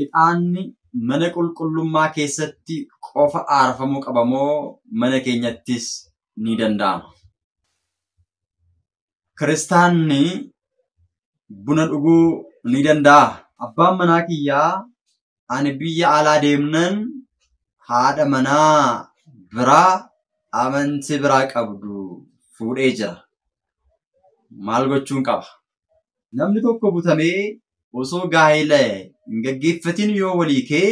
Ixaanni mana qulqullummaa keessatti qofa aarfamuu qaba moo mana keenyattis ni danda'ama? Kiristaanni buna dhuguu ni danda'a. Abbaan manaa kiyyaa ani biyya alaa deemnan haadha manaa biraa amantii biraa qabdu fuudhee jira. Maal gochuun qaba? Namni tokko butamee osoo gaa'ela hin gaggeeffatin yoo walii kee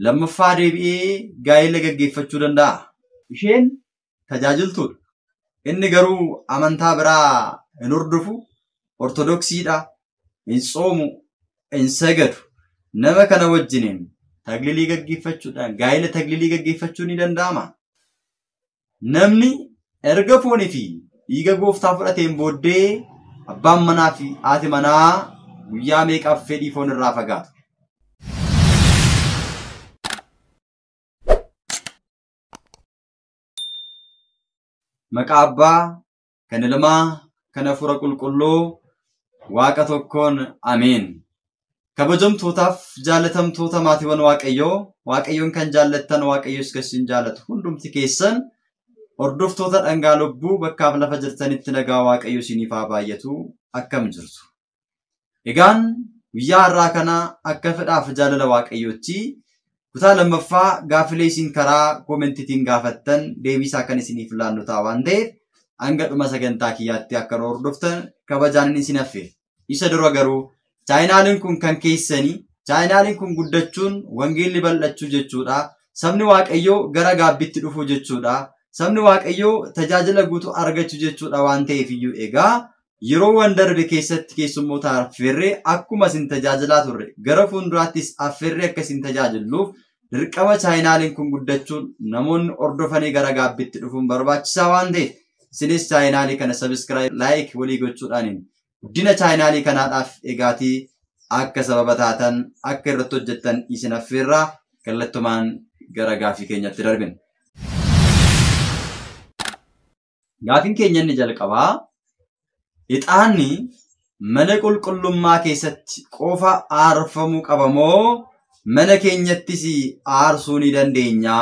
lammaffaa deebi'ee gaa'ela gaggeeffachuu danda'a. Isheen tajaajiltuudha. Inni garuu amantaa biraa hin hordofu, ortodoksiidha, hin soomu, hin sagadu. Nama kana wajjiniin taglilii gaggeeffachuudhaan gaa'ela taglilii gaggeeffachuu ni danda'ama. Namni erga foonii fi dhiiga gooftaa fudhateen booddee abbaan manaa fi haati manaa guyyaa meeqaaf fedhii foon irraa fagaatu? Maqaa Abbaa, kan Ilmaa, kan Hafuura Qulqulluu, Waaqa tokkoon Ameen. Kabajamtootaaf jaalatamtoota maatiiwwan Waaqayyoo, Waaqayyoon kan jaallattan Waaqayyos kan isin jaallatu hundumti keessan hordoftoota dhangaa lubbuu bakkaaf lafa jirtanitti nagaa Waaqayyo isiniif haa baay'atu. Akkam jirtu? Egaan guyyaa har'aa kana akka fedhaaf jaalala Waaqayyootti kutaa lammaffaa gaafilee isin karaa koomentiitiin gaafattan deebisaa kan isiniif laannu ta'a waan ta'eef hanga dhuma sagantaa kiyyaatti akka hordoftan kabajaan isin affeera. Isa dura garuu chaayinaaliin kun kan keessanii, chaayinaaliin kun guddachuun wangeelli bal'achuu jechuudha. Sabni Waaqayyoo gara gaabbitti dhufuu jechuudha. Sabni Waaqayyoo tajaajila guutuu argachuu jechuudha waan ta'eef iyyuu egaa yeroo waan darbe keessatti keessummoota affeerree akkuma isin tajaajilaa turre gara fuulduraattis affeerree akka isin tajaajilluuf dirqama chaayinaaliin kun guddachuun namoonni hordofanii gara gaabbitti dhufuun barbaachisaa waan ta'eef isinis chaayinaalii kana sabiskiraayib laayik walii gochuudhaan guddina chaayinaalii kanaadhaaf egaatii akka sababa taatan akka irratti hojjettan isin affeerraa kallattumaan gara gaafii keenyatti darbina. Gaafiin keenya inni jalqabaa ixaanni mana qulqullummaa keessatti qofa aarfamuu qaba moo mana keenyattis aarsuu ni dandeenya?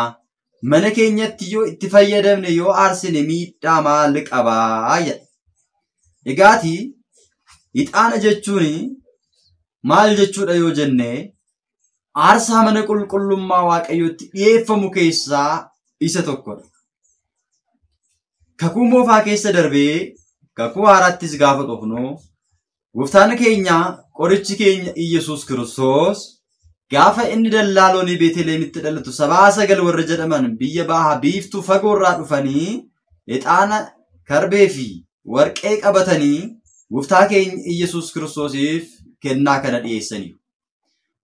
Mana keenyatti yoo itti fayyadamne yoo aarsine miidhaa maal qabaa jedha. Egaatii ixaana jechuun maal jechuudha yoo jenne aarsaa mana qulqullummaa Waaqayyootti dhiyeeffamu keessaa isa tokkodha. Kakuu moofaa keessa darbee kakuu haaraattis gaafa dhufnu gooftaan keenya qorichi keenya Iyyasuus Kiristoos gaafa inni dallaaloonii Beetelehemitti dhalatu 9 warra jedhaman biyya bahaa biiftuu fagoo irraa dhufanii ixaana karbee fi warqee qabatanii gooftaa keenya Iyyasuus Kiristoosiif kennaa kana dhiyeessaniiru.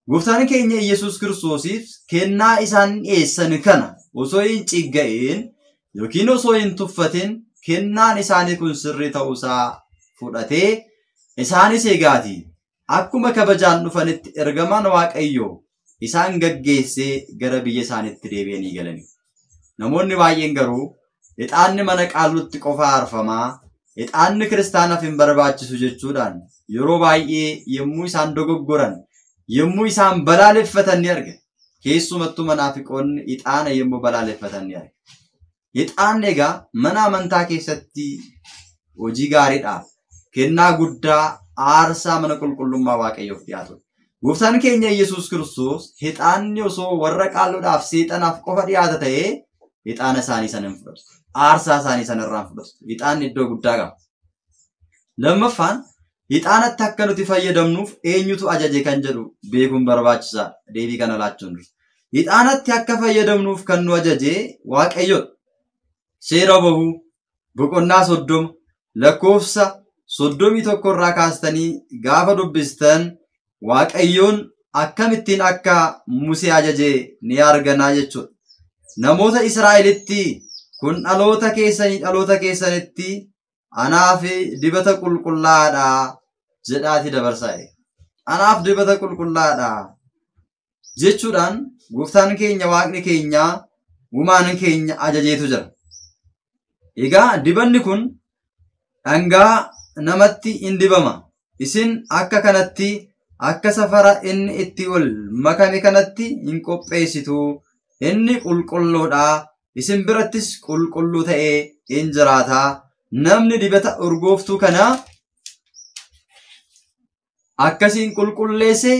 Gooftaan keenya Iyyasuus Kiristoosiif kennaa isaan dhiyeessan kana osoo hin cigga'in yookiin osoo hin tuffatin kennaan isaanii kun sirrii ta'uusaa fudhatee isaanis eegaatii akkuma kabajaan dhufanitti ergamaan Waaqayyoo isaan gaggeessee gara biyya isaaniitti deebi'anii galanii. Namoonni baay'een garuu ixaanni mana qaallutti qofa aarfamaa, ixaanni kiristaanaaf hin barbaachisu jechuudhaan yeroo baay'ee yommuu isaan dogoggoran, yommuu isaan balaaleffatan ni arga. Keessumattuu manaafiqoonni ixaana yommuu balaaleffatan ni arga. Ixaanni egaa mana amantaa keessatti hojii gaariidhaaf kennaa guddaa aarsaa mana qulqullummaa Waaqayyoof dhiyaatu. Gooftaan keenya Iyyasuus Kiristoos ixaanni osoo warra qaalluudhaaf seexanaaf qofa dhiyaata ta'ee ixaana isaanii sana hin fudhatu. Aarsaa isaanii sana irraa hin fudhatu. Ixaanni iddoo guddaa qaba. Lammaffaan ixaanatti akka nuti fayyadamnuuf eenyutu ajaje kan jedhu beekuun barbaachisaadha. Deebii kana laachuun dura. Ixaanatti akka fayyadamnuuf kan nu ajaje Waaqayyoodha. Seera bahuu boqonnaa 30 lakkoofsa 31 irraa kaastanii gaafa dubbistan Waaqayyoon akkamittiin akka Musee ajaje ni arganaa jechuudha. Namoota Israa'elitti kun dhaloota keessanitti anaaf dibata qulqullaadha jedhaati dabarsaa. Anaaf dibata qulqullaadha jechuudhaan gooftaan keenya Waaqni keenya uumaan keenya ajajeetu jira. Egaa dibanni kun dhangaa namatti hin dibama. Isin akka kanatti akka safara inni itti ol makame kanatti hin qopheessitu. Inni qulqulluudha. Isin birattis qulqulluu ta'ee hin jiraata. Namni dibata urgooftuu kana akkasiin qulqulleesse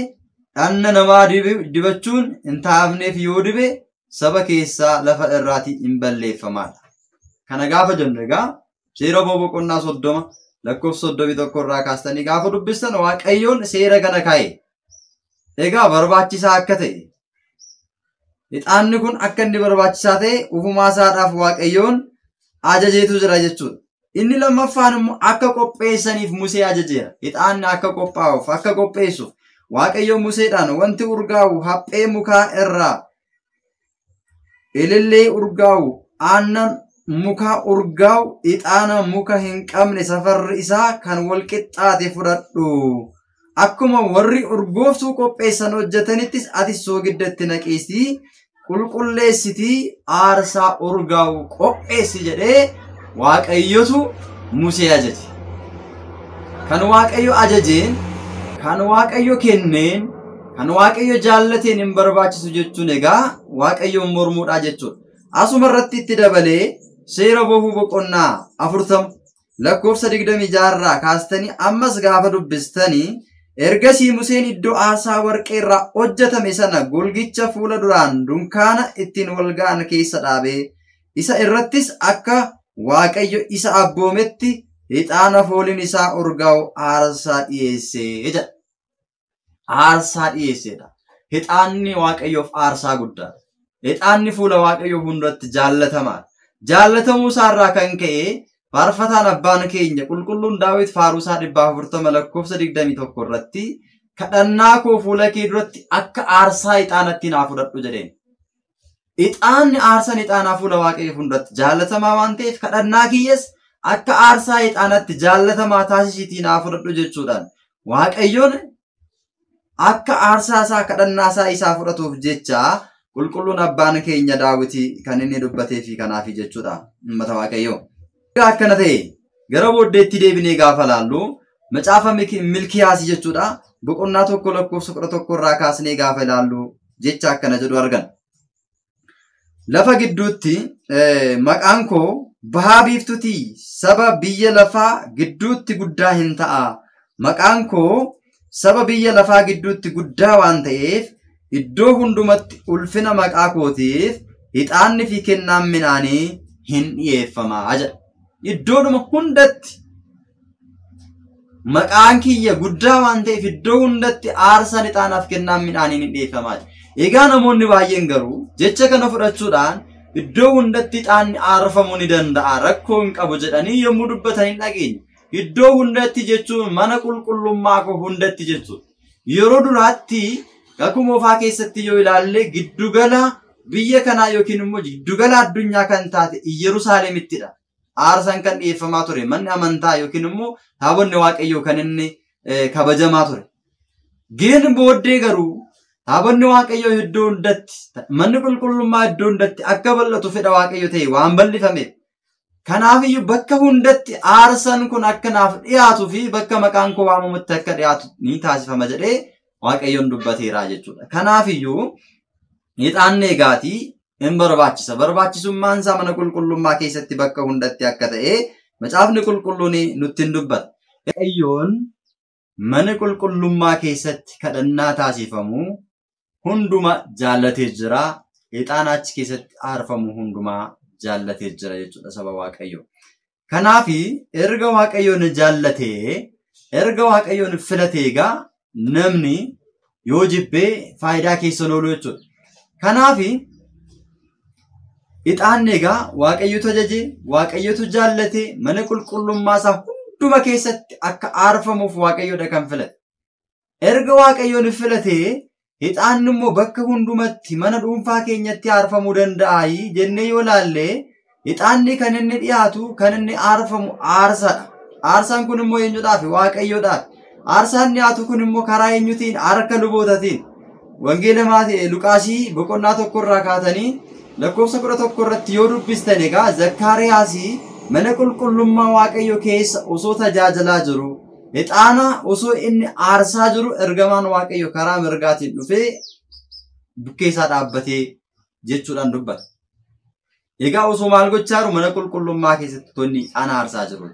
dhanna namaa dibachuun hin taafneef yoo dibe saba keessaa lafa irraati hin balleeffamaadha. Kana gaafa jennu egaa seera boqonnaa 30 lakkoofsa 31 irraa kaastanii gaafa dubbistan Waaqayyoon seera kana kaa'e. Egaa barbaachisaa akka ta'e ixaanni kun akka inni barbaachisaa ta'e ufumaa isaadhaaf Waaqayyoon ajajeetu jira jechuudha. Inni lammaffaan immoo akka qopheessaniif Musee ajajeera. Ixaanni akka qophaa'uuf akka qopheessuuf Waaqayyoon Museedhaan wanti urgaa'u haphee mukaa irraa ilillee urgaa'u aannan muka urgaa'u ixaana muka hin qabne safarri isaa kan wal qixxaate fudhadhu. Akkuma warri urgooftuu qopheessan hojjetanittis ati soogiddatti naqeessii qulqulleessitii aarsaa urgaa'u qopheessi jedhee Waaqayyotu Musee ajaje. Kan Waaqayyo ajajeen, kan Waaqayyo kenneen, kan Waaqayyo jaallateen hin barbaachisu jechuun egaa Waaqayyoon mormuudha jechuudha. Asuma irratti itti dabalee seera boqonnaa 40 lakkoofsa 26 irraa kaastanii ammas gaafa dubbistanii ergasii Museen iddoo aarsaa warqee irraa hojjetame sana golgicha fuula duraan dunkaana ittiin wal ga'an keessa dhaabee isa irrattis akka Waaqayyo isa abboometti ixaana fooliin isaa urgaa'u aarsaa dhiyeessee jedha. Aarsaa dhiyeesseedha. Ixaanni Waaqayyoof aarsaa guddaadha. Ixaanni fuula Waaqayyoo hundatti jaallatamaadha. Jaallatamuu isaarraa kan ka'e faarfataan abbaan keenya qulqulluun Daawit faaruusaa 440 lakkoofsa 21 irratti kadhannaa koo fuula kee duratti akka aarsaa ixaanatti naa fudhadhu jedheen. Ixaanni aarsaan ixaanaa fuula Waaqayyoo hundatti jaallatamaa waan ta'eef kadhannaa kiyyas akka aarsaa ixaanatti jaallatamaa taasisiitii naa fudhadhu jechuudhaan Waaqayyoon akka aarsaa isaa kadhannaa isaa fudhatuuf jecha qulqulluun abbaan keenya Daawiti kan inni dubbatee fi kanaaf jechuudha uummata Waaqayyoo. Akkana ta'e gara booddeetti deebinee gaafa laallu macaafa Milkiyaas jechuudha boqonnaa 1 lakkoofsa 11 irraa kaasnee gaafa ilaallu jecha akkana jedhu argan. Lafa gidduutti maqaan koo bahaa biiftuutii saba biyya lafaa gidduutti guddaa hin ta'a. Maqaan koo saba biyya lafaa gidduutti guddaa waan ta'eef iddoo hundumatti ulfina maqaa kootiif ixaanni fi kennaan midhaanii hin dhiyeeffamaa jedha. Iddoodhuma hundatti maqaan kiyya guddaa waan ta'eef iddoo hundatti aarsaan ixaanaaf kennaan midhaanii hin dhiyeeffamaa jedha. Egaa namoonni baay'een garuu jecha kana fudhachuudhaan iddoo hundatti ixaanni aarfamuu ni danda'a rakkoo hin qabu jedhanii yommuu dubbatan hin dhageenye. Iddoo hundatti jechuun mana qulqullummaa koo hundatti jechuudha. Yeroo duraatti kakuu moofaa keessatti yoo ilaalle giddugala biyya kanaa yookiin immoo giddugala addunyaa kan taate Yerusaalemittidha. Aarsaan kan dhiyeeffamaa ture manni amantaa yookiin immoo taabonni Waaqayyoo kan inni kabajamaa ture. Geen booddee garuu taabonni Waaqayyoo iddoo hundatti manni qulqullummaa iddoo hundatti akka bal'atu fedha Waaqayyo ta'e waan bal'ifameef. Kanaafiyyuu bakka hundatti aarsaan kun akka naaf dhiyaatuu fi bakka maqaan koo waamamutti akka dhiyaatu ni taasifama jedhee Waaqayyoon dubbateera jechuudha. Kanaafiyyuu ixaanni eegaatii hin barbaachisa. Barbaachisummaan isaa mana qulqullummaa keessatti bakka hundatti akka ta'e macaafni qulqulluun nutti hin dubbata. Waaqayyoon mana qulqullummaa keessatti kadhannaa taasifamu hunduma jaallatee jira. Ixaana achi keessatti aarfamu hundumaa jaallatee jira jechuudha saba Waaqayyoo. Kanaafi erga Waaqayyoon jaallatee erga Waaqayyoon filatee egaa namni yoo jibbee faayidaa keessan oolu jechuudha. Kanaafi ixaanni egaa Waaqayyotu ajajee Waaqayyotu jaallatee mana qulqullummaa isaa hunduma keessatti akka aarfamuuf Waaqayyoodha kan filate. Erga Waaqayyoon filatee ixaanni immoo bakka hundumatti mana dhuunfaa keenyatti aarfamuu danda'a jennee yoo laalle ixaanni kan inni dhiyaatu kan inni aarfamu aarsaadha. Aarsaan kun immoo eenyudhaaf? Waaqayyoodhaaf. Aarsaan dhiyaatu kun immoo karaa eenyutiin? Harka lubootatiin. Wangeela Luqaasii boqonnaa 1 irraa kaatanii lakkoofsa 11 irratti yoo dubbistan egaa Zakkaariyaas mana qulqullummaa Waaqayyo keessa osoo tajaajilaa jiru Ixaana osoo inni aarsaa jiru ergamaan Waaqayyo karaa mirgaatiin dhufee bukkee isaa dhaabbatee jechuudhaan dubbata. Egaa osoo maal gochaa jiru mana qulqullummaa keessatti tonni ixaana aarsaa jiru.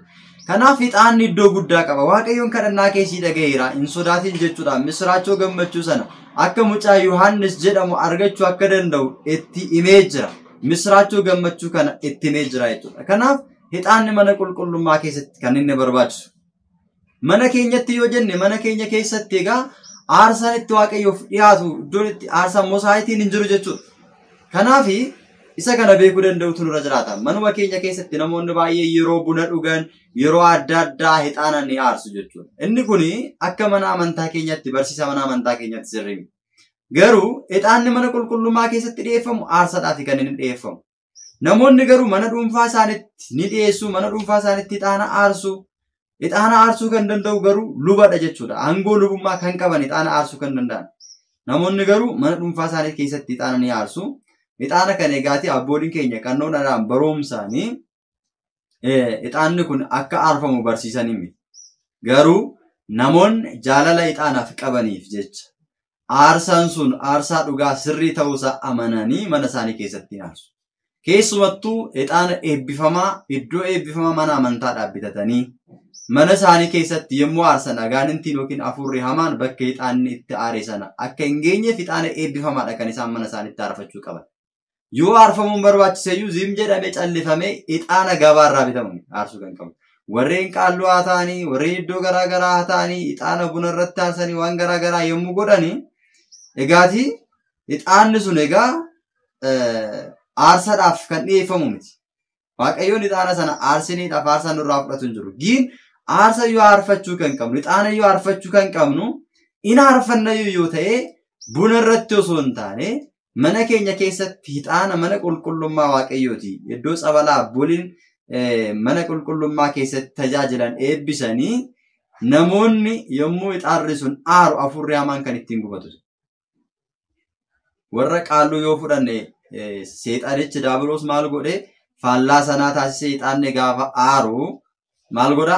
Kanaaf ixaanni iddoo guddaa qaba. Waaqayyoon kadhannaa keessii dhagayeera. Hin sodaatin jechuudhaan misraachoo gammachuu sana akka mucaa Yohaannis jedhamu argachuu akka danda'u itti himee jira. Misraachoo gammachuu kana itti himee jira jechuudha. Kanaaf ixaanni mana qulqullummaa keessatti kan inni barbaachisu. Mana keenyatti yoo jenne mana keenya keessatti egaa aarsaan itti Waaqayyoof dhiyaatu iddoon itti aarsaan mosaayitiin hin jiru jechuudha. Kanaaf isa kana beekuu danda'utu nurra jiraata. Manuma keenya keessatti namoonni baay'ee yeroo buna dhugan yeroo adda addaa ixaana ni aarsu jechuudha. Inni kun akka mana amantaa keenyatti barsiisa mana amantaa keenyatti sirrii. Garuu ixaanni mana qulqullummaa keessatti dhiyeeffamu aarsaadhaaf kan inni dhiyeeffamu. Namoonni garuu mana dhuunfaa isaaniitti ni dhiyeessu, mana dhuunfaa isaaniitti ixaana aarsu. Ixaana aarsuu kan danda'u garuu lubadha jechuudha. Aangoo lubummaa kan qaban ixaana aarsuu kan danda'an. Namoonni garuu mana dhuunfaa isaanii keessatti ixaana ni aarsu. Ixaana kan egaati abbooliin keenya qannoodhaan baroomsaanii ixaanni kun akka aarfamu barsiisanii garuu namoonni jaalala ixaanaaf qabaniif jecha aarsaan sun aarsaa dhugaa sirrii ta'uusaa amananii mana isaanii keessatti aarsu. Keessumattuu ixaana eebbifamaa iddoo eebbifamaa mana amantaadhaaf bitatanii mana isaanii keessatti yommuu aarsan agaanintiin yookiin afurri hamaan bakka ixaanni itti aare sana akka hin geenyeef ixaana eebbifamaadha kan isaan mana isaaniitti aarfachuu qaban. Yoo aarfamuun barbaachiseyyuu ziim jedhamee callifamee ixaana gabaarraa bitamu aarsuu kan qabu. Warreen qaalluu haa ta'anii, warreen iddoo garaagaraa haa ta'anii, ixaana buna irratti aarsanii waan garaagaraa yommuu godhani egaati ixaanni sun egaa aarsaadhaaf kan dhiyeeffamu miti. Waaqayyoon ixaana sana aarsiniidhaaf aarsaa nurraa fudhatu hin jiru. Giin aarsa yoo aarfachuu kan qabnu, ixaana yoo aarfachuu kan qabnu, in aarfannayyuu yoo ta'e buna irratti osoo hin taane mana keenya keessatti ixaana mana qulqullummaa Waaqayyooti. Iddoo sabalaa abbooliin mana qulqullummaa keessatti tajaajilan eebbisanii namoonni yommuu ixaarri sun aaru afurri hamaan kan ittiin gubatu. Warra qaalluu yoo fudhanne seexanichi daabiloos maal godhe faallaa sanaa taasisee ixaanni gaafa aaru maal godha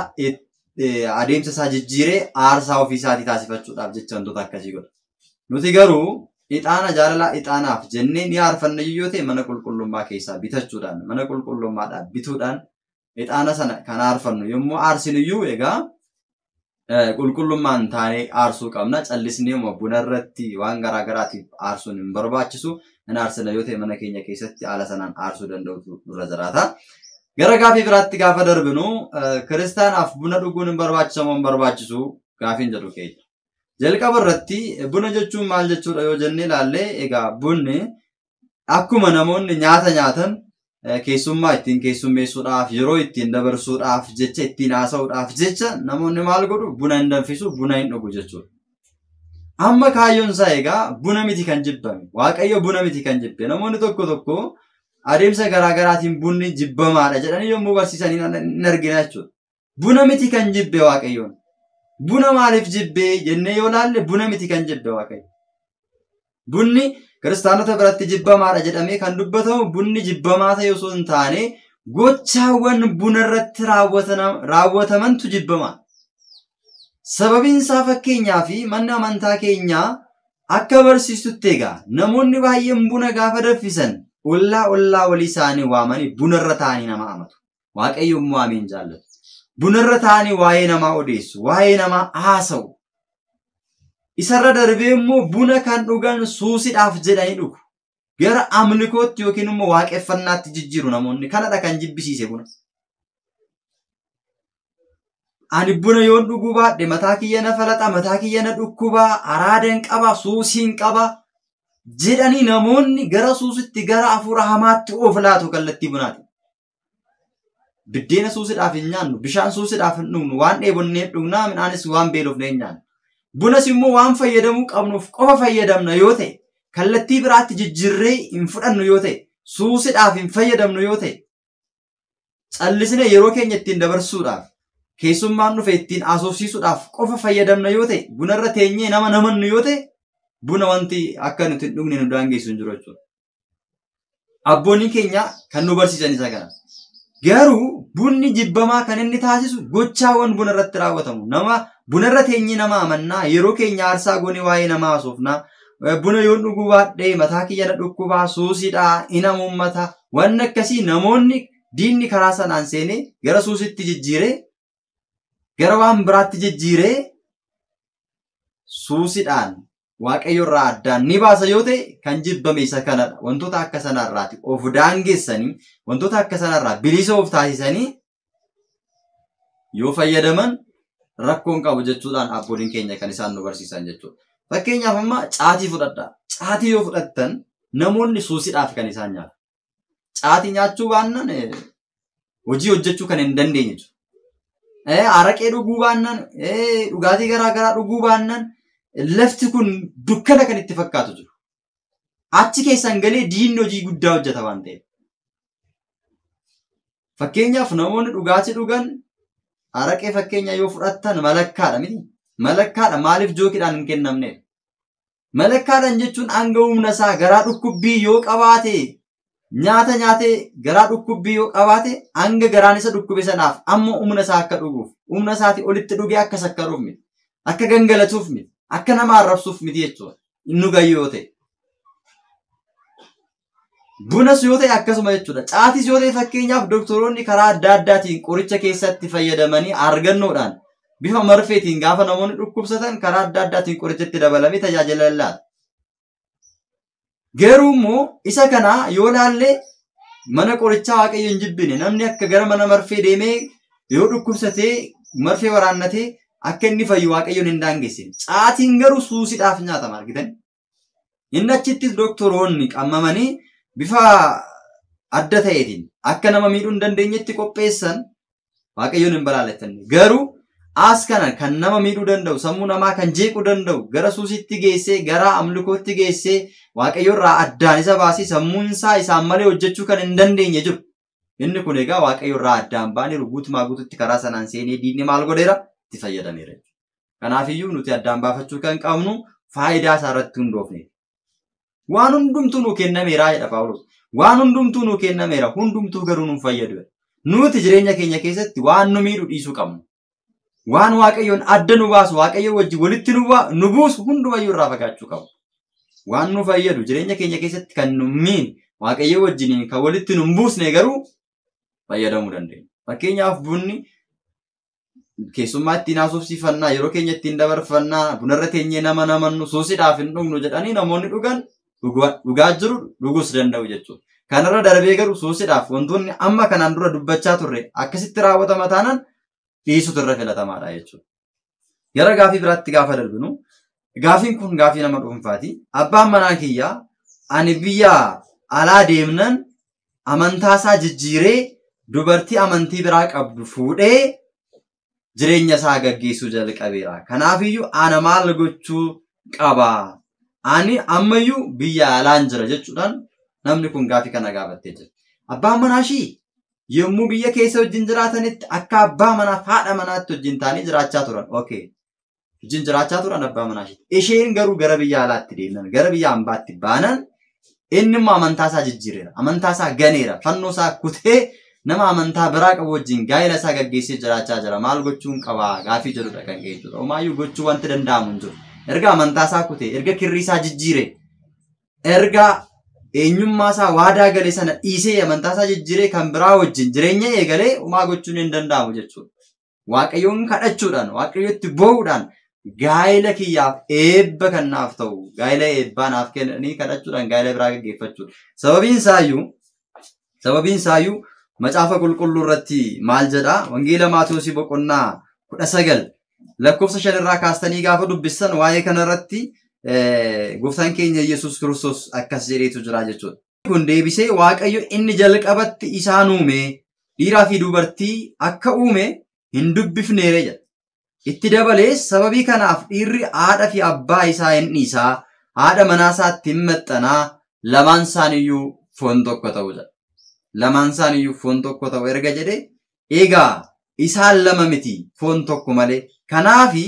adeemsa isaa jijjiiree aarsaa ofii isaatii taasifachuudhaaf jecha wantoota akkasii godha. Nuti garuu ixaana jaalala ixaanaaf jennee ni aarfanna yoo ta'e mana qulqullummaa keessaa bitachuudhaan mana qulqullummaadhaan bituudhaan ixaana sana kan aarfannu yommuu aarsinuyyuu egaa qulqullummaan taanee aarsuu qabna. Callisnee buna irratti waan garaagaraatiif aarsuun hin barbaachisu. Hin aarsina yoo ta'e mana keenya keessatti haala sanaan aarsuu danda'utu nurra jiraata. Gara gaafii biraatti gaafa darbinu kiristaanaaf buna dhuguun hin barbaachisamoo hin barbaachisu gaafiin jedhu keenya. Jalqaba irratti buna jechuun maal jechuudha yoo jennee ilaalle egaa bunni akkuma namoonni nyaata nyaatan keessummaa ittiin keessummeessuudhaaf yeroo ittiin dabarsuudhaaf jecha ittiin haasa'uudhaaf jecha namoonni maal godhu buna hin danfisu buna hin dhugu jechuudha. Amma kaayyoon isaa egaa buna miti kan jibbame. Waaqayyo buna miti kan jibbe. Namoonni tokko tokko adeemsa garaagaraatiin bunni jibbamaadha jedhanii yommuu barsiisanii hin argina jechuudha. Buna miti kan jibbe Waaqayyoon. Buna maaliif jibbee jennee yoo ilaalle buna miti kan jibbe Waaqayyo. Bunni kiristaanota biratti jibbamaadha jedhamee kan dubbatamu bunni jibbamaa ta'e osoo hin taane gochaawwan buna irratti raawwatamantu jibbamaa. Sababiin isaa fakkeenyaa fi manni amantaa keenyaa akka barsiistutti egaa namoonni baay'een buna gaafa danfisan ollaa walii isaanii waamanii buna irra taa'anii nama amatu. Waaqayyo immoo ameen jaallatu. Buna irra taa'anii waa'ee namaa odeessu, waa'ee namaa haasa'u. Isarra darbee immoo buna kan dhugan suusidhaaf jedhanii dhugu. Gara amlikootti yookiin immoo waaqeffannaatti jijjiiru namoonni. Kanadha kan jibbisiise buna. Ani buna yoon dhuguu baadhe mataa kiyya na falaxa, mataa kiyya na dhukkubaa, araadaan qaba, suusiin qaba jedhanii namoonni gara suusitti gara hafuura hamaatti of laatu kallattii bunaati. Biddeena suusidhaaf hin nyaannu, bishaan suusidhaaf hin dhugnu, waan dheebonnee dhugnaa midhaanis waan beelofnee hin nyaannu. Bunas immoo waan fayyadamuu qabnuuf qofa fayyadamna yoo ta'e, kallattii biraatti jijjiirree hin fudhannu yoo ta'e, suusidhaaf hin fayyadamnu yoo ta'e, callisnee yeroo keenya ittiin dabarsuudhaaf, keessummaan dhufe ittiin asoofsiisuudhaaf qofa fayyadamna yoo ta'e, bunarra teenyee nama namannu yoo ta'e, buna wanti akka nuti hin dhugne nu daangeessu hin jiru jechuudha. Abboonni keenya kan nu barsiisan isa kana. Garuu bunni jibbamaa kan inni taasisu gochaawwan buna irratti raawwatamu. Nama buna irra teenyee nama amannaa yeroo keenya aarsaa goone waa'ee namaa haasofnaa. Buna yoon dhuguu baadhee mataa kiyya na dhukkubaa suusidhaa ina uummata waan akkasii namoonni diinni karaa sanaan seenee gara suusitti jijjiiree gara waan biraatti jijjiiree suusidhaan waaqayyo irraa addaan ni baasa yoo ta'e kan jibbame isa kanadha. Wantoota akka sanarraati of daangessanii wantoota akka sanarraa bilisa of taasisanii yoo fayyadaman rakkoon qabu jechuudhaan abbooliin keenya kan isaan nu barsiisan jechuudha. Fakkeenyaaf amma caatii fudhadhaa. Caatii yoo fudhattan namoonni suusidhaaf kan isaan nyaatu. Caatii nyaachuu baannaan hojii hojjechuu kan hin dandeenye jechuudha. Araqee dhuguu baannaan dhugaatii garaa garaa dhuguu baannaan lafti kun dukkana kan itti fakkaatu jiru. Achi keessan galee diinni hojii guddaa hojjeta waan ta'eef. Fakkeenyaaf namoonni dhugaatii dhugan araqee fakkeenya yoo fudhattan malakkaadha miti. Malakkaadha maaliif jookiidhaan hin kennamne? Malakkaadhaan jechuun hanga humna isaa garaa dhukkubbii yoo qabaate nyaata nyaatee garaa dhukkubbii yoo qabaate hanga garaan isa dhukkube sanaaf amma humna isaa akka dhuguuf humna isaatii olitti dhugee akka sakkaruuf miti. Akka gangalatuuf miti. Akka nama arrabsuuf miti jechuudha. Inni gayyu yoo ta'e. Bunas yoo ta'e akkasuma jechuudha. Caatis yoo ta'e fakkeenyaaf doktoroonni karaa adda addaatiin qoricha keessatti fayyadamanii argannoodhaan bifa marfeetiin gaafa namoonni dhukkubsatan karaa adda addaatiin qorichatti dabalamee tajaajila laata. Garuu immoo isa kana yoo laallee mana qorichaa waaqayyo hin jibbine namni akka gara mana marfee deemee yoo dhukkubsatee marfee waraannatee akka inni fayyu waaqayyoon hin daangessine. Caatiin garuu suusidhaaf nyaatama argitan. Inni achittis doktoroonni qammamanii bifa adda ta'eetiin akka nama miidhuu hin dandeenyetti qopheessan waaqayyoon hin balaaleffanne. Garuu as kana kan nama miidhuu danda'u sammuu namaa kan jeequu danda'u gara suusitti geessee gara amlikootti geessee waaqayyo irraa addaan isa baasee sammuun isaa isaan malee hojjechuu kan hin dandeenye jiru. Inni kun egaa waaqayyo irraa addaan baaniiru guutumaa guututti karaa sanaan seenee diinni maal godheera itti fayyadameera. Kanaafiyyuu nuti addaan baafachuu kan qabnu faayidaa isaa irratti hundoofne. Waan hundumtuu nuu kennameera jedha Phaawulos. Waan hundumtuu nuu kennameera hundumtuu garuu nu fayyadu. Nuti jireenya keenya keessatti waan nu miidhu dhiisuu qabnu. Waan waaqayyoon adda nu baasu waaqayyo wajjin walitti nu buusu hundumayyuu irraa fagaachuu qabu. Waan nu fayyadu jireenya keenya keessatti kan nu miin waaqayyo wajjin kan walitti nu buusne garuu fayyadamuu dandeenya. Fakkeenyaaf bunni keessummaa ittiin haasofsiifannaa yeroo keenya ittiin dabarfannaa bunarra teenyee nama namannu suusidhaaf hin dhugnu jedhanii namoonni dhugan dhugaa jiru dhugus danda'u jechuudha. Kanarra darbee garuu suusidhaaf wantoonni amma kanaan dura dubbachaa turre akkasitti raawwatama taanaan dhiisutu irra filatamaadha jechuudha. Gara gaafii biraatti gaafa darbinu gaafiin kun gaafii nama dhuunfaati. Abbaan manaa kiyyaa ani biyya alaa deemnan amantaasaa jijjiiree dubartii amantii biraa qabdu fuudhee jireenya isaa gaggeessuu jalqabeera. Kanaafiyyuu ana maal gochuu qaba? Ani ammayyuu biyya alaan jira jechuudhaan namni kun gaafii kana gaafattee jira. Abbaan manaa ishii yommuu biyya keessa wajjin jiraatanitti akka abbaa manaa haadha manaatti wajjin taanii jiraachaa turan. Okay. Wajjin jiraachaa turan abbaa manaa ishii. Isheen garuu gara biyya alaatti deemnan gara biyya hambaatti baanan inni immoo amantaasaa jijjiireera. Amantaasaa ganeera. Fannoo isaa kutee nama amantaa biraa qabu wajjin gaa'ela isaa gaggeessee jiraachaa jira. Maal gochuun qaba? Gaafii jedhudha kan ka'e jechuudha. Homaayyuu gochuu wanti danda'amu hin jiru. Erga amantaasaa kutee, erga kirrii isaa jijjiire, erga eenyummaa isaa waadaa galee sana dhiisee amantaasaa jijjiiree kan biraa wajjin jireenya eegalee homaa gochuun hin danda'amu jechuudha. Waaqayyoon kadhachuudhaan, waaqayyotti boo'uudhaan gaa'ela kiyyaaf eebba kan naaf ta'u, gaa'ela eebbaa naaf kennanii kadhachuudhaan gaa'ela biraa gaggeeffachuudha. Sababiin isaayyuu macaafa qulqulluu irratti maal jedha? Wangeela Maatiyoosi boqonnaa 19 lakkoofsa 5 irraa kaastanii gaafa dubbistan waa'ee kana irratti gooftaan keenya Yesuus Kiristoos akkas jedheetu jira jechuudha. Kun deebisee waaqayyo inni jalqabatti isaan uume dhiiraa fi dubartii akka uume hin dubbifneere jedha. Itti dabalees sababii kanaaf dhiirri haadha fi abbaa isaa hin dhiisaa, haadha manaa isaatti hin maxxanaa, lamaan isaaniiyyuu foon tokko ta'u jedha. Lamaan isaaniiyyuu foon tokko ta'u erga jedhe egaa isaan lama miti foon tokko malee. Kanaafi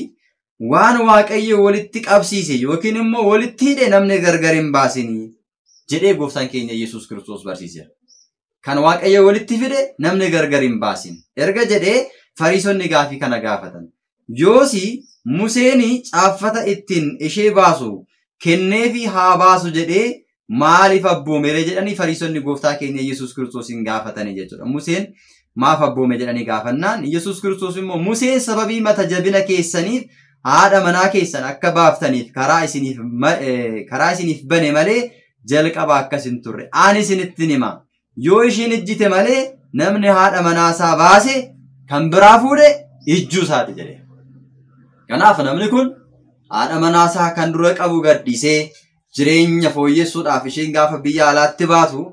waan waaqayyo walitti qabsiise yookiin immoo walitti hidhe namni gargar hin baasinii jedhee gooftaan keenya Yesuus Kiristoos barsiiseera. kan waaqayyo walitti fide namni gargar hin baasin. Erga jedhee Fariisonni gaafii kana gaafatan. Yoosi Museeni caaffata ittiin ishee baasu kenneefi haa baasu jedhee maaliif abboomere jedhanii Fariisonni gooftaa keenya Yesuus Kiristoosin gaafatanii jechuudha. Museen maaf abboome jedhanii gaafannaan Yesuus Kiristoos immoo Museen sababii mata jabina keessaniif haadha manaa keessan akka baaftaniif karaa isiniif bane malee jalqaba akkas hin turre. Ani isinittin hima. Yoo ishiin ijjite malee namni haadha manaasaa baase kan biraa fuudhe ijjuu isaati jedhe. Kanaaf namni kun haadha manaasaa kan dura qabu gaddisee jireenya fooyyessuudhaaf isheen gaafa biyya alaatti baatu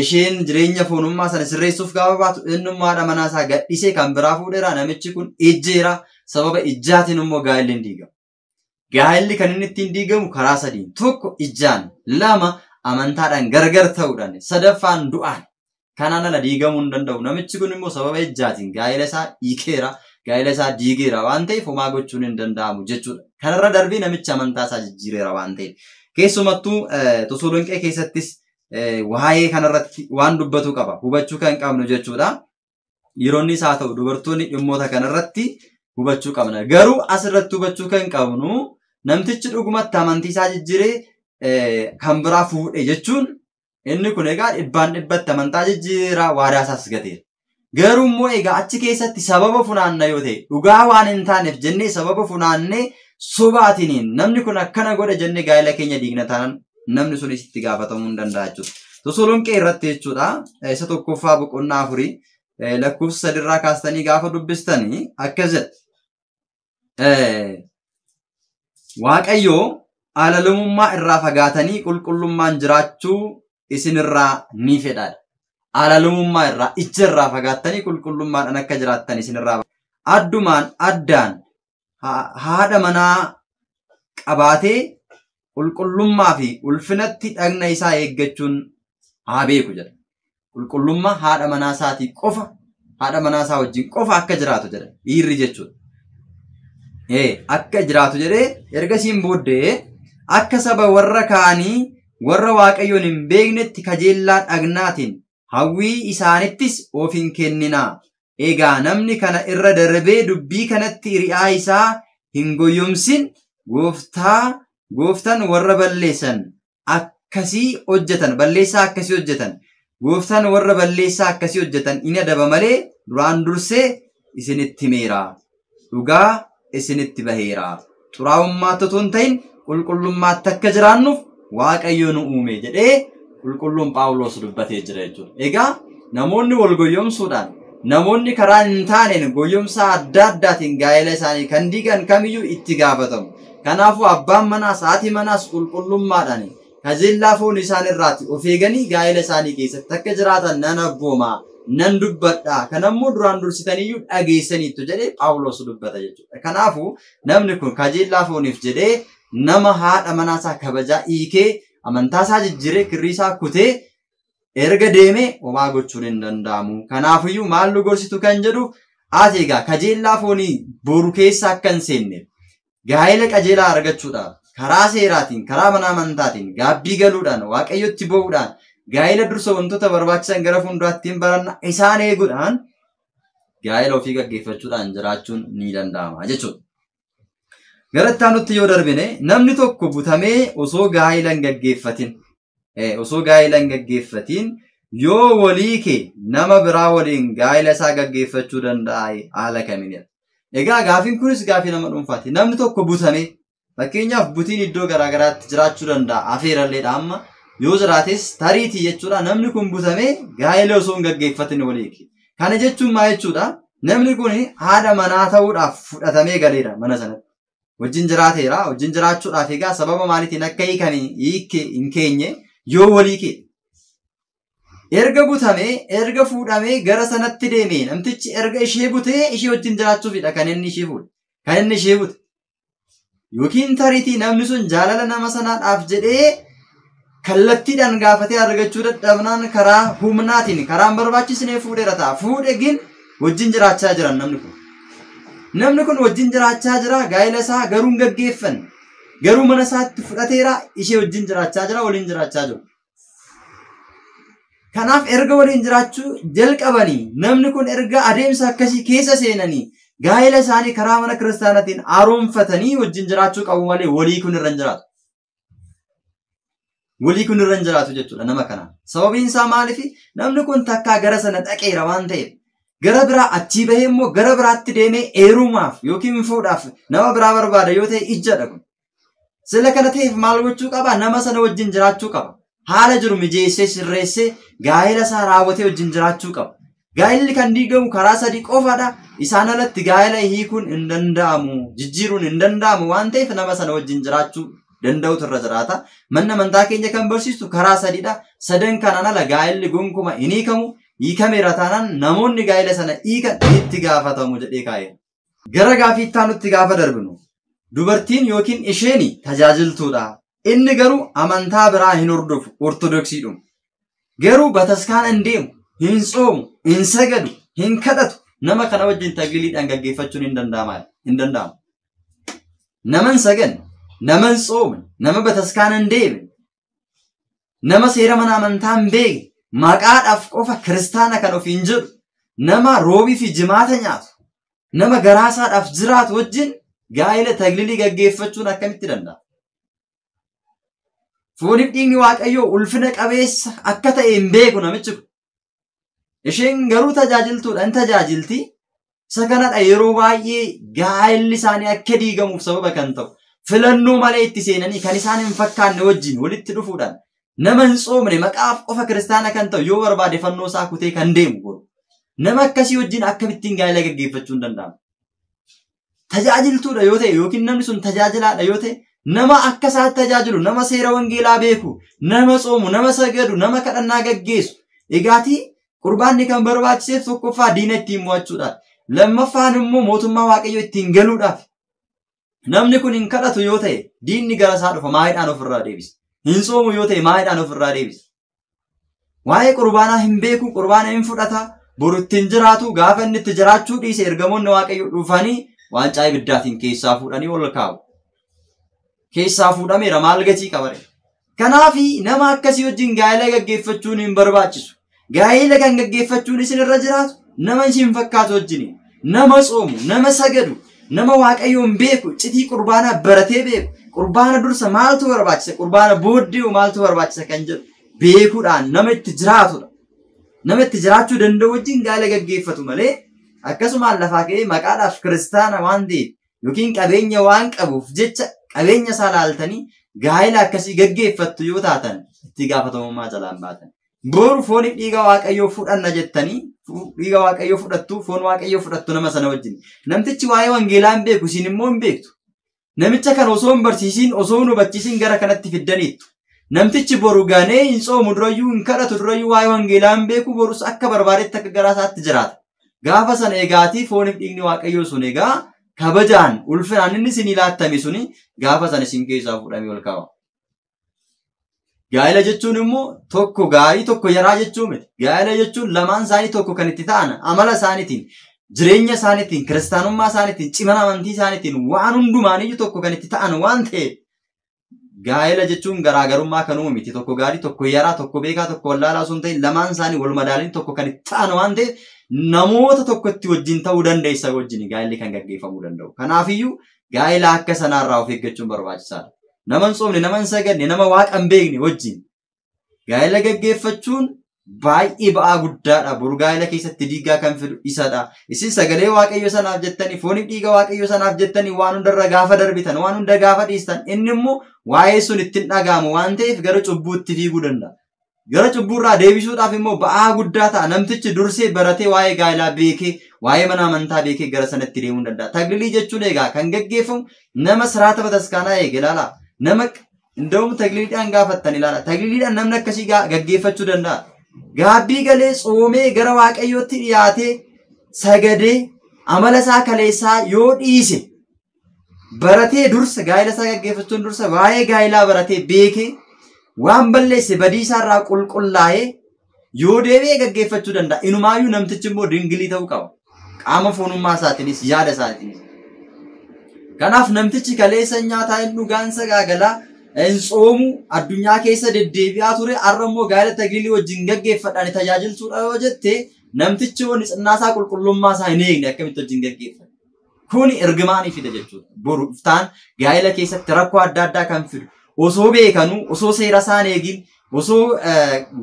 isheen jireenya foonummaa sana sirreessuuf gaafa baatu innummaa haadha manaasaa gaddisee kan biraa fuudheera. Namichi kun ijjeera. Sababa ijjaatiin immoo gaa'elli hin diigamu. Gaa'elli kan inni ittiin diigamu karaa sadiin. Tokko ijjaan, lama amantaadhaan gargar ta'uudhaan, sadaffaan du'aan. Kanaan ala diigamuu hin danda'u. Namichi kun immoo sababa ijjaatiin gaa'ela isaa hiikeera, gaa'ela isaa diigeera waan ta'eef homaa gochuun hin danda'amu jechuudha. Kanarra darbee namichi amantaa isaa jijjiireera waan ta'eef. Keessumattuu Tasaloniqee keessattis waa'ee kanarratti waan dubbatu qaba. Hubachuu kan qabnu jechuudha. Dhiironnis haa ta'u dubartoonni dhimmoota kanarratti hubachuu qabna. Garuu asirratti hubachuu kan qabnu namtichi dhugumatti amantii isaa jijjiiree kan biraa fuudhe jechuun inni kun egaa dhibbaan dhibbatti amantaa jijjiiraa waadaa isaas gateera. Garuu immoo egaa achi keessatti sababa funaanna yoo ta'e dhugaa waan hin taaneef jennee sababa funaannee sobaatiniin namni kun akkana godha jennee gaa'ela keenya diigna taanaan namni sunis itti gaafatamuu hin danda'a jechuudha. Tasaloniqee irratti jechuudha isa tokkoffaa boqonnaa 4 lakkoofsa 3 irraa kaastanii gaafa dubbistanii akkas jedha. Waaqayyo alalumummaa irraa fagaatanii qulqullummaan jiraachuu isinirraa ni fedha. Alalumummaa irraa ijjarraa fagaatanii qulqullummaadhaan akka jiraattan isinirraa addumaan addaan haadha manaa qabaatee qulqullummaa fi ulfinatti dhagna isaa eeggachuun haa beeku jedha. Qulqullummaa haadha manaa isaatii qofa haadha manaa isaa wajjin qofa akka jiraatu jedha. Dhiirri jechuudha. Akka jiraatu jedhee ergasiin booddee akka saba warra kaanii warra waaqayyoon hin beeknetti kajeellaa dhagnaatiin hawwii isaanittis of hin kenninaa. Egaa namni kana irra darbee dubbii kanatti ri'aa isaa hin goyyomsin gooftaan warra balleessan akkasii hojjetan balleessaa akkasii hojjetan gooftaan warra balleessaa akkasii hojjetan inni adaba malee duraan dursee isinitti himeera. Dhugaa isinitti baheera. Xuraa'ummaatti otoo hin ta'in qulqullummaatti akka jiraannuuf waaqayyo nu uume jedhee qulqulluun Phaawulos dubbatee jira jechuudha. Egaa namoonni wal goyyomsuudhaan namoonni karaa hin taaneen goyyomsaa adda addaatiin gaa'ela isaanii kan diigan kamiyyuu itti gaafatamu. Kanaafuu abbaan manaas haati manaas qulqullummaadhaan kajeellaa foon isaaniirraatti of eeganii gaa'ela isaanii keessatti akka jiraatan nan abboomaa nan dubbadhaa. Kanammoo duraan dursitaniyyuu dhageessaniittu jedhee Phaawulos dubbata jechuudha. Kanaafuu namni kun kajeellaa fooniif jedhee nama haadha manaasaa kabajaa hiikee amantaasaa jijjiiree kirriisaa kutee erga deemee homaa gochuun hin danda'amu. Kanaafiyyuu maal nu gorsitu kan jedhu ati egaa kajeellaa foonii boru keessa akka hin seenne gaa'ela qajeelaa argachuudhaaf karaa seeraatiin karaa mana amantaatiin gaabbii galuudhaan waaqayyotti bo'uudhaan gaa'ela dursa wantoota barbaachisan gara fuulduraattiin baranna isaan eeguudhaan gaa'ela ofii gaggeeffachuudhaan jiraachuun ni danda'ama jechuudha. Gara itti aanutti yoo darbine namni tokko butamee osoo gaa'ela hin gaggeeffatiin yoo walii kee nama biraa waliin gaa'ela isaa gaggeeffachuu danda'a haala kamiinidha. Egaa gaafiin kunis gaafii nama dhuunfaati. Namni tokko butamee fakkeenyaaf butiin iddoo garaagaraatti jiraachuu danda'a. Afeeralleedha amma yoo jiraates tariitii jechuudha. Namni kun butamee gaa'ela osoo hin gaggeeffatin walii kee. Kana jechuun maal jechuudha? Namni kun haadha manaa ta'uudhaaf fudhatamee galeera mana sanatti. Wajjin jiraateera. Wajjin jiraachuudhaaf egaa sababa maaliitiin akka hin keenye yoo walii kee. Erga butamee, erga fuudhamee gara sanatti deemee namtichi erga ishee butee ishee wajjin jiraachuufidha kan inni ishee fuudhe. Kan inni ishee bute. Yookiin tariitii namni sun jaalala nama sanaadhaaf jedhee kallattiidhaan gaafatee argachuu dadhabnaan karaa humnaatiin karaan barbaachisnee fuudheera ta'a. Fuudhe gin wajjin jiraachaa jiran namni kun. Namni kun wajjin jiraachaa jira gaa'ela isaa garuu hin gaggeeffanne. Garuu mana isaatti fudhateera ishee wajjin jiraachaa jira waliin jiraachaa jiru. Kanaaf erga waliin jiraachuu jalqabanii namni kun erga adeemsa akkasii keessa seenanii gaa'ela isaanii karaa mana kiristaanaatiin haaromfatanii wajjin jiraachuu qabu malee walii kun irra hin jiraatu. Walii kun irra hin jiraatu jechuudha nama kana. Sababiin isaa maaliif namni kun takkaa gara sana dhaqeera waan ta'eef gara biraa achii bahee immoo gara biraatti deemee eerumaaf yookiin fuudhaaf nama biraa barbaada yoo ta'e ijja dhaqu. Sila kana ta'eef maal gochuu qaba? Nama sana wajjin jiraachuu qaba. Haala jiru mijeessee sirreessee gaa'ela isaa raawwatee wajjin jiraachuu qaba. Gaa'elli kan diigamu karaa sadii qofaadha. Isaan alatti gaa'ela hiikuun hin danda'amu, jijjiiruun hin danda'amu waan ta'eef nama sana wajjin jiraachuu danda'utu irra jiraata. Manni amantaa keenya kan barsiistu karaa sadiidha. Sadan kanaan ala gaa'elli gonkumaa hin hiikamu. Hiikameera taanaan namoonni gaa'ela sana hiikan itti gaafatamu jedhee kaa'e. Gara gaaffii itti aanutti gaafa darbinu dubartiin yookiin isheen tajaajiltuudha. Inni garuu amantaa biraa hin hordofu ortodoksiidhuma. Garuu bataskaana hin deemu, hin soomu, hin sagadu, hin kadhatu. Nama kana wajjin tagliidhaan gaggeeffachuun hin danda'amu. Nama hin saganne, nama hin soomne, nama bataskaana hin deemne, nama seera mana amantaa hin beekne, maqaadhaaf qofa kiristaana kan ofiin jedhu, nama roobii fi jimaata nyaatu, nama garaasaadhaaf jiraatu wajjin gaa'ela taglilii gaggeeffachuun akkamitti danda'a? Fooniif dhiigni Waaqayyoo ulfina qabeessa akka ta'e hin beeku namichi kun. Isheen garuu tajaajiltuudha, hin tajaajilti. Isa kanadha yeroo baay'ee gaa'elli isaanii akka diigamuuf sababa kan ta'u. Filannoo malee itti seenanii kan isaan hin fakkaanne wajjin walitti dhufuudhaan nama hin soomne maqaaf qofa kiristaana kan ta'u yoo barbaade fannoo isaa kutee kan deemu godhu. Nama akkasii wajjin akkamittiin gaa'ela gaggeeffachuu hin danda'amu. Tajaajiltuudha yoo ta'e yookiin namni sun tajaajilaadha yoo ta'e nama akka isaatti tajaajilu, nama seera wangeelaa beeku, nama soomu, nama sagadu, nama kadhannaa gaggeessu. Egaatii qurbaanni kan barbaachiseef tokkoffaa diina ittiin mo'achuudhaaf. Lammaffaan immoo mootummaa Waaqayyoo ittiin galuudhaaf. Namni kun hin kadhatu yoo ta'e diinni gara isaa dhufa maayidhaan ofirraa deebisa. Hin soomu yoo ta'e maayidhaan ofirraa deebisa. Waa'ee qurbaanaa hin beeku, qurbaana hin fudhata, boru ittiin jiraatu, gaafa inni itti jiraachuu dhiise ergamoonni Waaqayyoo dhufanii waancaa ibiddaatiin keessaa fuudhanii ol kaa'u. Keessaa fuudhameera maal gatii qabare. Kanaafi nama akkasii wajjin gaa'ela gaggeeffachuun hin barbaachisu. Gaa'ela kan gaggeeffachuun isin irra jiraatu nama isin fakkaatu wajjin, nama soomu, nama sagadu, nama Waaqayyoon beeku, citii qurbaanaa baratee beeku, qurbaana dursa maaltu barbaachisa, qurbaana booddee maaltu barbaachisa kan jedhu beekuudhaan nama itti jiraatudha. Nama itti jiraachuu danda'u wajjin gaa'ela gaggeeffatu malee akkasumaan lafaa ka'ee maqaadhaaf kiristaana waan ta'eef yookiin qabeenya waan qabuuf jecha qabeenya isaa laaltanii gaa'ela akkasii gaggeeffattu yoo taatan itti gaafatamummaa jalaan baatan. Boru fooniif dhiiga Waaqayyoo fudhanna jettanii dhiiga Waaqayyoo fudhattu, foon Waaqayyoo fudhattu nama sana wajjin. Namtichi waa'ee wangeelaa hin beeku, isin immoo hin beektu. Namicha kan osoo hin barsiisin, osoo hin hubachiisin gara kanatti fiddaniittu. Namtichi boru ganee hin soomu durayyuu hin kadhatu durayyuu waa'ee wangeelaa hin beeku, borus akka barbaadetti akka garaa isaatti jiraata. Gaafa sana eegaatii fooniif dhiigni Waaqayyoo sun egaa kabajaan ulfinaan inni isin ilaattame suni gaafa sana isin keessaa fuudhamee ol kaa'ama. Gaa'ela jechuun immoo tokko gaarii tokko yaraa jechuu miti. Gaa'ela jechuun lamaan isaanii tokko kan itti ta'an amala isaaniitiin, jireenya isaaniitiin, kiristaanummaa isaaniitiin, cimina amantii isaaniitiin waan hundumaaniyyuu tokko kan itti ta'an waan ta'eef gaa'ela jechuun garaagarummaa kan uumu miti. Tokko gaarii, tokko yaraa, tokko beekaa, tokko wallaalaa osoo hin ta'in lamaan isaanii wal madaalanii tokko kan itti ta'an waan ta'eef namoota tokkotti wajjin ta'uu dandeessa wajjin gaa'elli kan gaggeeffamuu danda'u. Kanaafiyyuu gaa'ela akka sanaarraa of eeggachuun barbaachisaadha. Nama hin soomne, nama hin saganne, nama waaqa hin beekne wajjin gaa'ela gaggeeffachuun baay'ee ba'aa guddaadha. Boru gaa'ela keessatti diigaa kan fidu isadha. Isin sagalee Waaqayyo sanaaf jettanii, fooniif dhiiga Waaqayyo sanaaf jettanii waan hundarra gaafa darbitan, waan hunda gaafa dhiistan, inni immoo waa'ee sun ittiin dhaga'amu waan ta'eef gara cubbuutti fiiguu danda'a. Gara cubbuurraa deebisuudhaaf immoo ba'aa guddaa ta'a. Namtichi dursee baratee waa'ee gaa'elaa beekee, waa'ee mana amantaa beekee gara sanatti deemuu danda'a. Taglilii jechuun egaa kan gaggeeffamu nama siraata bataskaanaa eege ilaala. Nama indoomu tagliliidhaan gaafattan ilaala. Tagliliidhaan namni akkasii gaggeeffachuu danda'a. Gaabbii galee tsoomee gara Waaqayyootti dhiyaatee sagadee amala isaa kaleessaa yoo dhiise baratee dursa gaa'ela isaa gaggeeffachuun dursa waa'ee gaa'elaa baratee beekee waan balleesse badiisaa irraa qulqullaa'ee yoo deebi'ee gaggeeffachuu danda'a. Inumaayyuu namtichi immoo dingilii ta'uu qaba. Qaama foonummaa isaatiinis yaada isaatiinis. Kanaaf namtichi kaleessa nyaataa hin dhugaan sagaagalaa Ensoomu addunyaa keessa deddeebi'aa ture arrammoo gaa'ela taglilii wajjin gaggeeffadhaan tajaajiltuudha yoo jette namtichi wani xinnaasaa qulqullummaa isaa hin eegne akkamitti wajjin gaggeeffata. Kuni ergimaanii fida jechuudha. Boruftaan gaa'ela keessatti rakkoo adda addaa kan fidu osoo beekanuu osoo seera isaan eegin osoo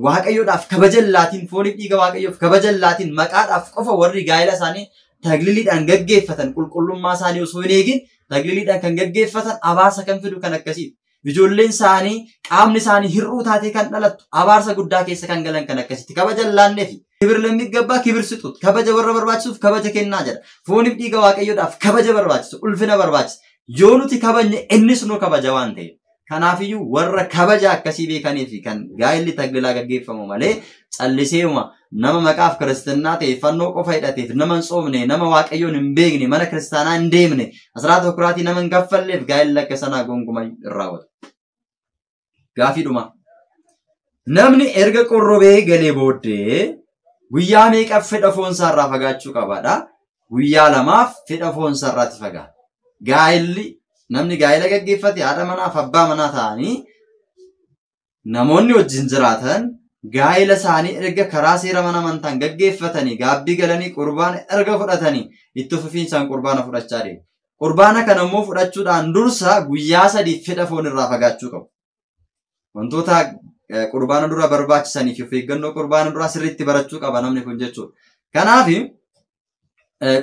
waaqayyoodhaaf kabajallaatiin fooniif dhiiga waaqayyoof kabajallaatiin maqaadhaaf qofa warri gaa'ela isaanii tagliliidhaan gaggeeffatan qulqullummaa isaanii osoo hin eegin tagliliidhaan kan gaggeeffatan abaarsa kan fidu kan akkasiiti. Ijoolleen isaanii qaamni isaanii hir'uu taatee kan dhalattu abaarsa guddaa keessa kan galan kan akkasitti kabajallaannee fi kibir lammiggabaa kibir situut kabaja warra barbaachisuuf kabaja kennaa jedha. Fooniif dhiiga waaqayyoodhaaf kabaja barbaachisu ulfina barbaachisa. Yoo nuti kabajne innis nu kabaja waan ta'eef. Kanaafiyyuu warra kabaja akkasii beekanii fi kan gaa'elli taglilaa gaggeeffamu malee calliseema nama maqaaf kiristinnaa ta'e fannoo qofa hidhateef nama hin soomne nama waaqayyoon hin beekne mana kiristaanaa hin deemne asraata okuraatii nama hin gaffalleef gaa'elli akka sanaa gonkumaa irraa wata. Gaafiidhuma namni erga qorrobee galee booddee guyyaa meeqaaf fedha foonsaa irraa fagaachuu qabaadha? Guyyaa lamaaf fedha foonsaa irraatti fagaata. Gaa'elli namni gaa'ela gaggeeffate haadha manaaf abbaa manaa ta'anii namoonni wajjin jiraatan gaa'ela isaanii erga karaa seera mana amantaan gaggeeffatanii gaabbii galanii qurbaana erga fudhatanii itti fufiinsaan qurbaana fudhachaa deemu. Qurbaana kana immoo fudhachuudhaan dursa guyyaa 3 fedha foon irraa fagaachuu qabu. Wantoota qurbaana dura barbaachisanii fi of eeggannoo qurbaana dura sirriitti barachuu qaba namni kun jechuudha. Kanaaf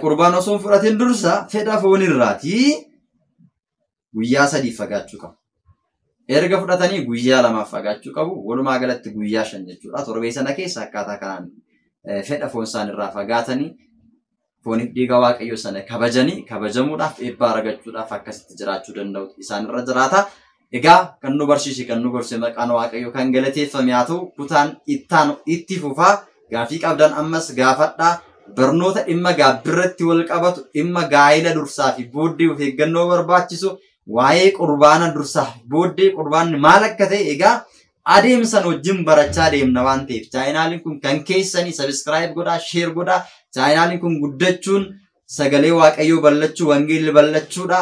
qurbaana osoo hin fudhatin dursa fedha foon irraatii guyyaa 3 fagaachuu qabu. Erga fudhatanii guyyaa 2 fagaachuu qabu. Walumaa galatti guyyaa 5 jechuudha. Torbee sana keessa akkaataa kanaan fedha foon isaan irraa fagaatanii fooniif dhiiga waaqayyoo sana kabajanii kabajamuudhaaf eebba argachuudhaaf akkasitti jiraachuu danda'u isaan irra jiraata. Egaa kan nu barsiise kan nu gorse maqaan waaqayyoo kan galateeffame haa ta'u kutaan itti fufaa gaafii qabdan ammas gaafadhaa. Barnoota dhimma gaabbirratti wal qabatu dhimma gaa'ela dursaa fi booddee of eeggannoo barbaachisu waa'ee qurbaana dursaa booddee qurbaanni maal akka ta'e egaa adeemsan wajjin barachaa deemna waan ta'eef chaayinaaliin kun kan keessanii sabiskiraayib godhaa sheer godhaa chaayinaaliin kun guddachuun sagalee waaqayyoo ballachuu wangeelli ballachuudha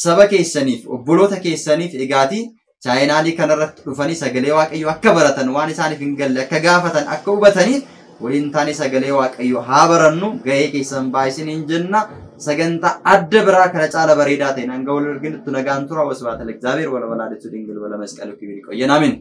saba keessaniif obboloota keessaniif egaati chaayinaalii kanarratti dhufanii sagalee waaqayyoo akka baratan waan isaaniif hin galle akka gaafatan akka hubataniif waliin taane sagalee waaqayyoo haa barannu gahee keessan baay'isiniin jenna sagantaa adda biraa kana caala bareedaa ta'e hanga wal arginutti nagaan tura wasbaata እግዚአብሔር ወለወላዲቱ ድንግል ወለመስቀሉ ክብር ይቆየን አሜን